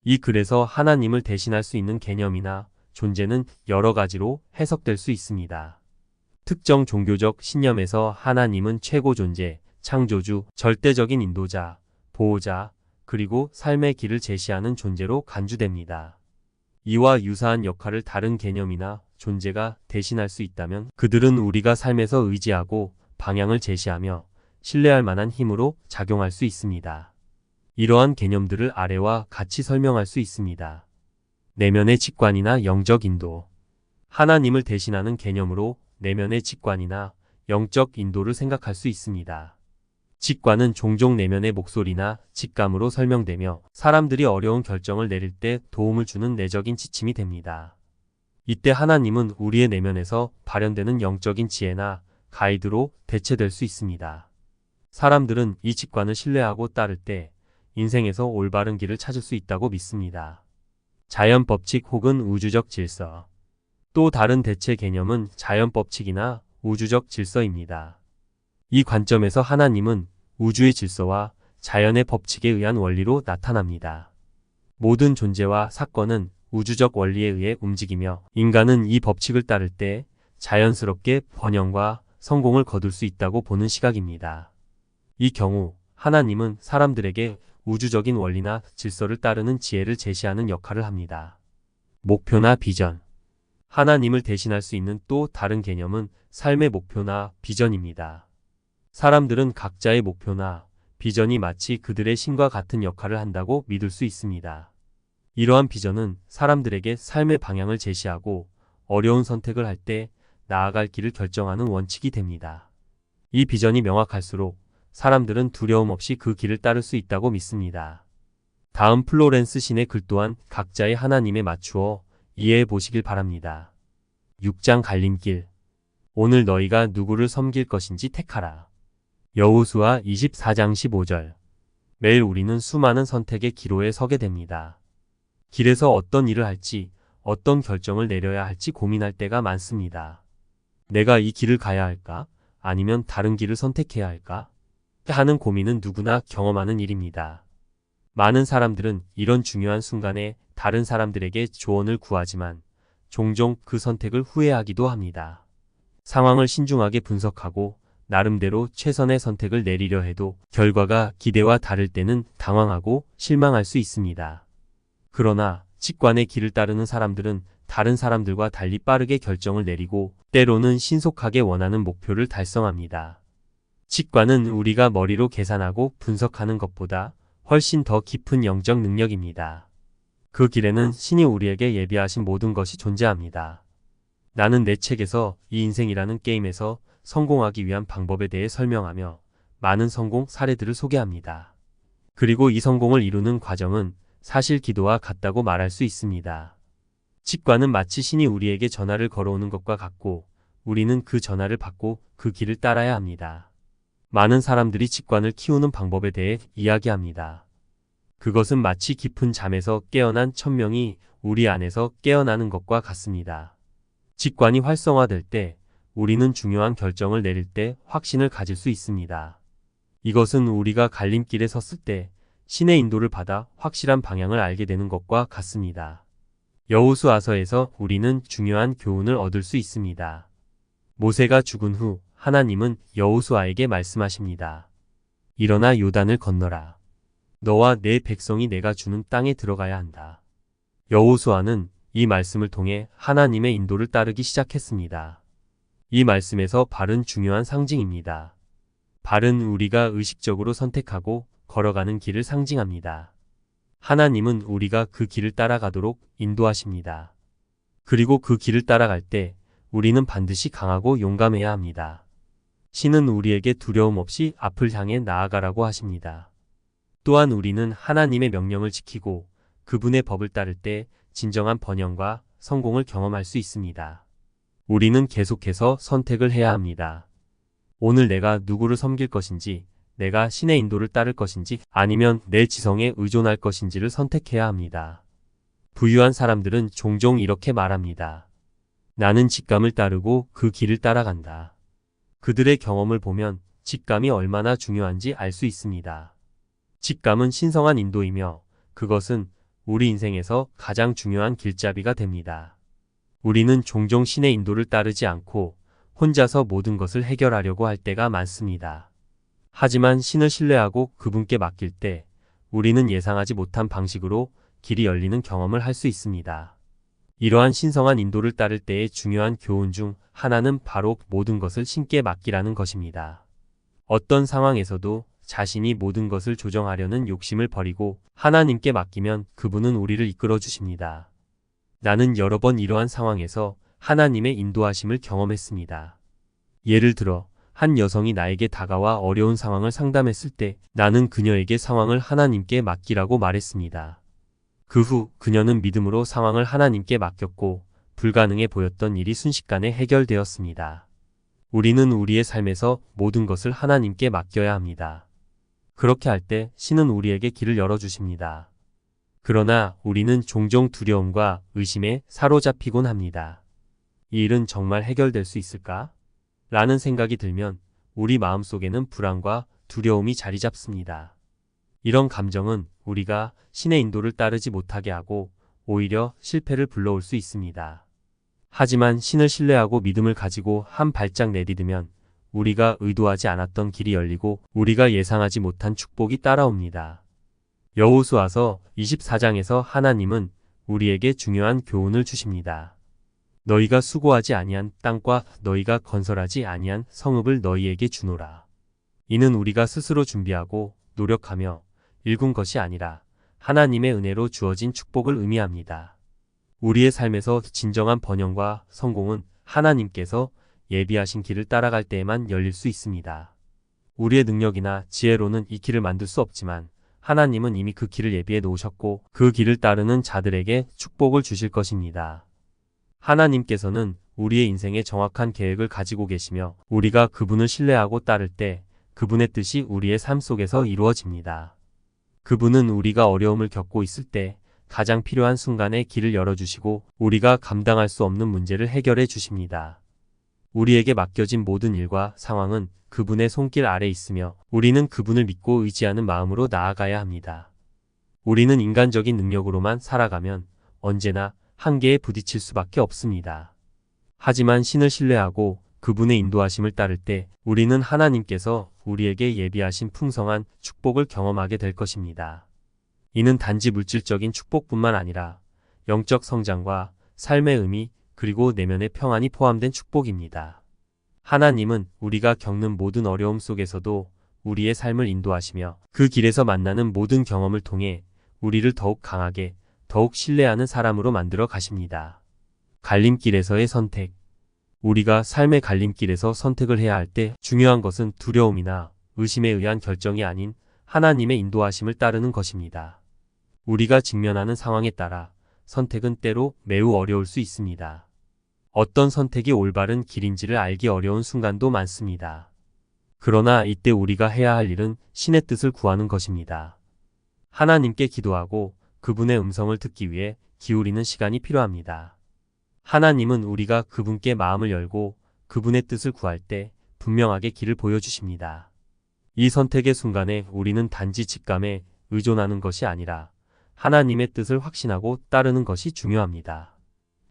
이 글에서 하나님을 대신할 수 있는 개념이나 존재는 여러 가지로 해석될 수 있습니다. 특정 종교적 신념에서 하나님은 최고 존재, 창조주, 절대적인 인도자, 보호자, 그리고 삶의 길을 제시하는 존재로 간주됩니다. 이와 유사한 역할을 다른 개념이나 존재가 대신할 수 있다면 그들은 우리가 삶에서 의지하고 방향을 제시하며 신뢰할 만한 힘으로 작용할 수 있습니다. 이러한 개념들을 아래와 같이 설명할 수 있습니다. 내면의 직관이나 영적 인도. 하나님을 대신하는 개념으로 내면의 직관이나 영적 인도를 생각할 수 있습니다. 직관은 종종 내면의 목소리나 직감으로 설명되며 사람들이 어려운 결정을 내릴 때 도움을 주는 내적인 지침이 됩니다. 이때 하나님은 우리의 내면에서 발현되는 영적인 지혜나 가이드로 대체될 수 있습니다. 사람들은 이 직관을 신뢰하고 따를 때 인생에서 올바른 길을 찾을 수 있다고 믿습니다. 자연 법칙 혹은 우주적 질서. 또 다른 대체 개념은 자연 법칙이나 우주적 질서입니다. 이 관점에서 하나님은 우주의 질서와 자연의 법칙에 의한 원리로 나타납니다. 모든 존재와 사건은 우주적 원리에 의해 움직이며 인간은 이 법칙을 따를 때 자연스럽게 번영과 성공을 거둘 수 있다고 보는 시각입니다. 이 경우 하나님은 사람들에게 우주적인 원리나 질서를 따르는 지혜를 제시하는 역할을 합니다. 목표나 비전. 하나님을 대신할 수 있는 또 다른 개념은 삶의 목표나 비전입니다. 사람들은 각자의 목표나 비전이 마치 그들의 신과 같은 역할을 한다고 믿을 수 있습니다. 이러한 비전은 사람들에게 삶의 방향을 제시하고 어려운 선택을 할 때 나아갈 길을 결정하는 원칙이 됩니다. 이 비전이 명확할수록 사람들은 두려움 없이 그 길을 따를 수 있다고 믿습니다. 다음 플로렌스 신의 글 또한 각자의 하나님에 맞추어 이해해 보시길 바랍니다. 6장 갈림길. 오늘 너희가 누구를 섬길 것인지 택하라. 여호수아 24장 15절. 매일 우리는 수많은 선택의 기로에 서게 됩니다. 길에서 어떤 일을 할지, 어떤 결정을 내려야 할지 고민할 때가 많습니다. 내가 이 길을 가야 할까? 아니면 다른 길을 선택해야 할까? 하는 고민은 누구나 경험하는 일입니다. 많은 사람들은 이런 중요한 순간에 다른 사람들에게 조언을 구하지만 종종 그 선택을 후회하기도 합니다. 상황을 신중하게 분석하고 나름대로 최선의 선택을 내리려 해도 결과가 기대와 다를 때는 당황하고 실망할 수 있습니다. 그러나 직관의 길을 따르는 사람들은 다른 사람들과 달리 빠르게 결정을 내리고 때로는 신속하게 원하는 목표를 달성합니다. 직관은 우리가 머리로 계산하고 분석하는 것보다 훨씬 더 깊은 영적 능력입니다. 그 길에는 신이 우리에게 예비하신 모든 것이 존재합니다. 나는 내 책에서 이 인생이라는 게임에서 성공하기 위한 방법에 대해 설명하며 많은 성공 사례들을 소개합니다. 그리고 이 성공을 이루는 과정은 사실 기도와 같다고 말할 수 있습니다. 직관은 마치 신이 우리에게 전화를 걸어오는 것과 같고 우리는 그 전화를 받고 그 길을 따라야 합니다. 많은 사람들이 직관을 키우는 방법에 대해 이야기합니다. 그것은 마치 깊은 잠에서 깨어난 천명이 우리 안에서 깨어나는 것과 같습니다. 직관이 활성화될 때 우리는 중요한 결정을 내릴 때 확신을 가질 수 있습니다. 이것은 우리가 갈림길에 섰을 때 신의 인도를 받아 확실한 방향을 알게 되는 것과 같습니다. 여호수아서에서 우리는 중요한 교훈을 얻을 수 있습니다. 모세가 죽은 후 하나님은 여호수아에게 말씀하십니다. 일어나 요단을 건너라. 너와 내 백성이 내가 주는 땅에 들어가야 한다. 여호수아는 이 말씀을 통해 하나님의 인도를 따르기 시작했습니다. 이 말씀에서 발은 중요한 상징입니다. 발은 우리가 의식적으로 선택하고 걸어가는 길을 상징합니다. 하나님은 우리가 그 길을 따라가도록 인도하십니다. 그리고 그 길을 따라갈 때 우리는 반드시 강하고 용감해야 합니다. 신은 우리에게 두려움 없이 앞을 향해 나아가라고 하십니다. 또한 우리는 하나님의 명령을 지키고 그분의 법을 따를 때 진정한 번영과 성공을 경험할 수 있습니다. 우리는 계속해서 선택을 해야 합니다. 오늘 내가 누구를 섬길 것인지, 내가 신의 인도를 따를 것인지, 아니면 내 지성에 의존할 것인지를 선택해야 합니다. 부유한 사람들은 종종 이렇게 말합니다. 나는 직감을 따르고 그 길을 따라간다. 그들의 경험을 보면 직감이 얼마나 중요한지 알 수 있습니다. 직감은 신성한 인도이며 그것은 우리 인생에서 가장 중요한 길잡이가 됩니다. 우리는 종종 신의 인도를 따르지 않고 혼자서 모든 것을 해결하려고 할 때가 많습니다. 하지만 신을 신뢰하고 그분께 맡길 때 우리는 예상하지 못한 방식으로 길이 열리는 경험을 할 수 있습니다. 이러한 신성한 인도를 따를 때의 중요한 교훈 중 하나는 바로 모든 것을 신께 맡기라는 것입니다. 어떤 상황에서도 자신이 모든 것을 조정하려는 욕심을 버리고 하나님께 맡기면 그분은 우리를 이끌어 주십니다. 나는 여러 번 이러한 상황에서 하나님의 인도하심을 경험했습니다. 예를 들어 한 여성이 나에게 다가와 어려운 상황을 상담했을 때 나는 그녀에게 상황을 하나님께 맡기라고 말했습니다. 그 후 그녀는 믿음으로 상황을 하나님께 맡겼고 불가능해 보였던 일이 순식간에 해결되었습니다. 우리는 우리의 삶에서 모든 것을 하나님께 맡겨야 합니다. 그렇게 할 때 신은 우리에게 길을 열어주십니다. 그러나 우리는 종종 두려움과 의심에 사로잡히곤 합니다. 이 일은 정말 해결될 수 있을까? 라는 생각이 들면 우리 마음속에는 불안과 두려움이 자리 잡습니다. 이런 감정은 우리가 신의 인도를 따르지 못하게 하고 오히려 실패를 불러올 수 있습니다. 하지만 신을 신뢰하고 믿음을 가지고 한 발짝 내디디면 우리가 의도하지 않았던 길이 열리고 우리가 예상하지 못한 축복이 따라옵니다. 여호수아서 24장에서 하나님은 우리에게 중요한 교훈을 주십니다. 너희가 수고하지 아니한 땅과 너희가 건설하지 아니한 성읍을 너희에게 주노라. 이는 우리가 스스로 준비하고 노력하며 일군 것이 아니라 하나님의 은혜로 주어진 축복을 의미합니다. 우리의 삶에서 진정한 번영과 성공은 하나님께서 예비하신 길을 따라갈 때에만 열릴 수 있습니다. 우리의 능력이나 지혜로는 이 길을 만들 수 없지만 하나님은 이미 그 길을 예비해 놓으셨고 그 길을 따르는 자들에게 축복을 주실 것입니다. 하나님께서는 우리의 인생에 정확한 계획을 가지고 계시며 우리가 그분을 신뢰하고 따를 때 그분의 뜻이 우리의 삶 속에서 이루어집니다. 그분은 우리가 어려움을 겪고 있을 때 가장 필요한 순간에 길을 열어주시고 우리가 감당할 수 없는 문제를 해결해 주십니다. 우리에게 맡겨진 모든 일과 상황은 그분의 손길 아래 있으며 우리는 그분을 믿고 의지하는 마음으로 나아가야 합니다. 우리는 인간적인 능력으로만 살아가면 언제나 한계에 부딪힐 수밖에 없습니다. 하지만 신을 신뢰하고 그분의 인도하심을 따를 때 우리는 하나님께서 우리에게 예비하신 풍성한 축복을 경험하게 될 것입니다. 이는 단지 물질적인 축복뿐만 아니라 영적 성장과 삶의 의미 그리고 내면의 평안이 포함된 축복입니다. 하나님은 우리가 겪는 모든 어려움 속에서도 우리의 삶을 인도하시며 그 길에서 만나는 모든 경험을 통해 우리를 더욱 강하게, 더욱 신뢰하는 사람으로 만들어 가십니다. 갈림길에서의 선택. 우리가 삶의 갈림길에서 선택을 해야 할 때 중요한 것은 두려움이나 의심에 의한 결정이 아닌 하나님의 인도하심을 따르는 것입니다. 우리가 직면하는 상황에 따라 선택은 때로 매우 어려울 수 있습니다. 어떤 선택이 올바른 길인지를 알기 어려운 순간도 많습니다. 그러나 이때 우리가 해야 할 일은 신의 뜻을 구하는 것입니다. 하나님께 기도하고 그분의 음성을 듣기 위해 기울이는 시간이 필요합니다. 하나님은 우리가 그분께 마음을 열고 그분의 뜻을 구할 때 분명하게 길을 보여주십니다. 이 선택의 순간에 우리는 단지 직감에 의존하는 것이 아니라 하나님의 뜻을 확신하고 따르는 것이 중요합니다.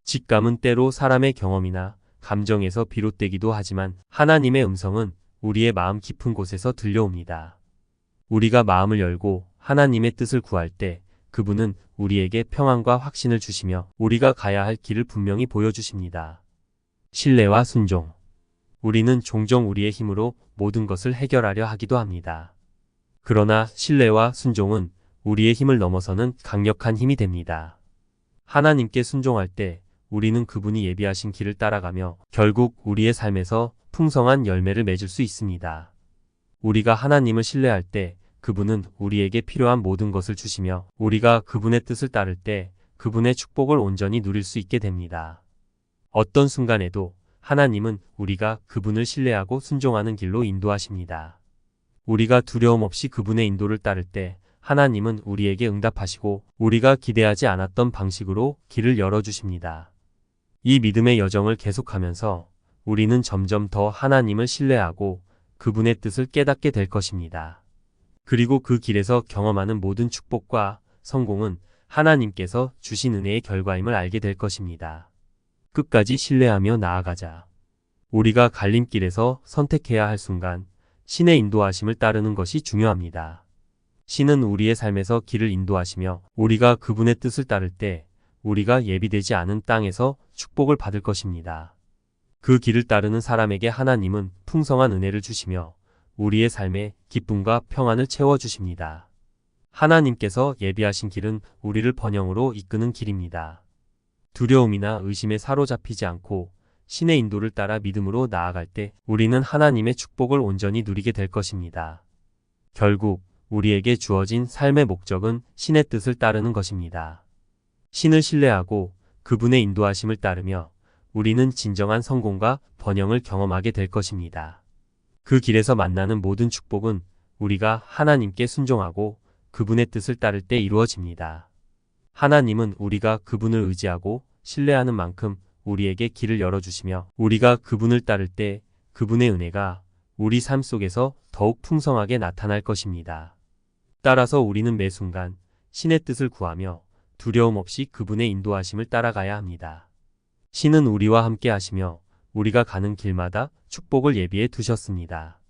직감은 때로 사람의 경험이나 감정에서 비롯되기도 하지만 하나님의 음성은 우리의 마음 깊은 곳에서 들려옵니다. 우리가 마음을 열고 하나님의 뜻을 구할 때 그분은 우리에게 평안과 확신을 주시며 우리가 가야 할 길을 분명히 보여주십니다. 신뢰와 순종. 우리는 종종 우리의 힘으로 모든 것을 해결하려 하기도 합니다. 그러나 신뢰와 순종은 우리의 힘을 넘어서는 강력한 힘이 됩니다. 하나님께 순종할 때 우리는 그분이 예비하신 길을 따라가며 결국 우리의 삶에서 풍성한 열매를 맺을 수 있습니다. 우리가 하나님을 신뢰할 때 그분은 우리에게 필요한 모든 것을 주시며 우리가 그분의 뜻을 따를 때 그분의 축복을 온전히 누릴 수 있게 됩니다. 어떤 순간에도 하나님은 우리가 그분을 신뢰하고 순종하는 길로 인도하십니다. 우리가 두려움 없이 그분의 인도를 따를 때 하나님은 우리에게 응답하시고 우리가 기대하지 않았던 방식으로 길을 열어주십니다. 이 믿음의 여정을 계속하면서 우리는 점점 더 하나님을 신뢰하고 그분의 뜻을 깨닫게 될 것입니다. 그리고 그 길에서 경험하는 모든 축복과 성공은 하나님께서 주신 은혜의 결과임을 알게 될 것입니다. 끝까지 신뢰하며 나아가자. 우리가 갈림길에서 선택해야 할 순간 신의 인도하심을 따르는 것이 중요합니다. 신은 우리의 삶에서 길을 인도하시며 우리가 그분의 뜻을 따를 때 우리가 예비되지 않은 땅에서 축복을 받을 것입니다. 그 길을 따르는 사람에게 하나님은 풍성한 은혜를 주시며 우리의 삶에 기쁨과 평안을 채워주십니다. 하나님께서 예비하신 길은 우리를 번영으로 이끄는 길입니다. 두려움이나 의심에 사로잡히지 않고 신의 인도를 따라 믿음으로 나아갈 때 우리는 하나님의 축복을 온전히 누리게 될 것입니다. 결국 우리에게 주어진 삶의 목적은 신의 뜻을 따르는 것입니다. 신을 신뢰하고 그분의 인도하심을 따르며 우리는 진정한 성공과 번영을 경험하게 될 것입니다. 그 길에서 만나는 모든 축복은 우리가 하나님께 순종하고 그분의 뜻을 따를 때 이루어집니다. 하나님은 우리가 그분을 의지하고 신뢰하는 만큼 우리에게 길을 열어주시며 우리가 그분을 따를 때 그분의 은혜가 우리 삶 속에서 더욱 풍성하게 나타날 것입니다. 따라서 우리는 매 순간 신의 뜻을 구하며 두려움 없이 그분의 인도하심을 따라가야 합니다. 신은 우리와 함께 하시며 우리가 가는 길마다 축복을 예비해 두셨습니다.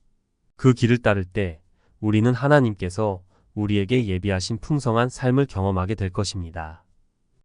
그 길을 따를 때 우리는 하나님께서 우리에게 예비하신 풍성한 삶을 경험하게 될 것입니다.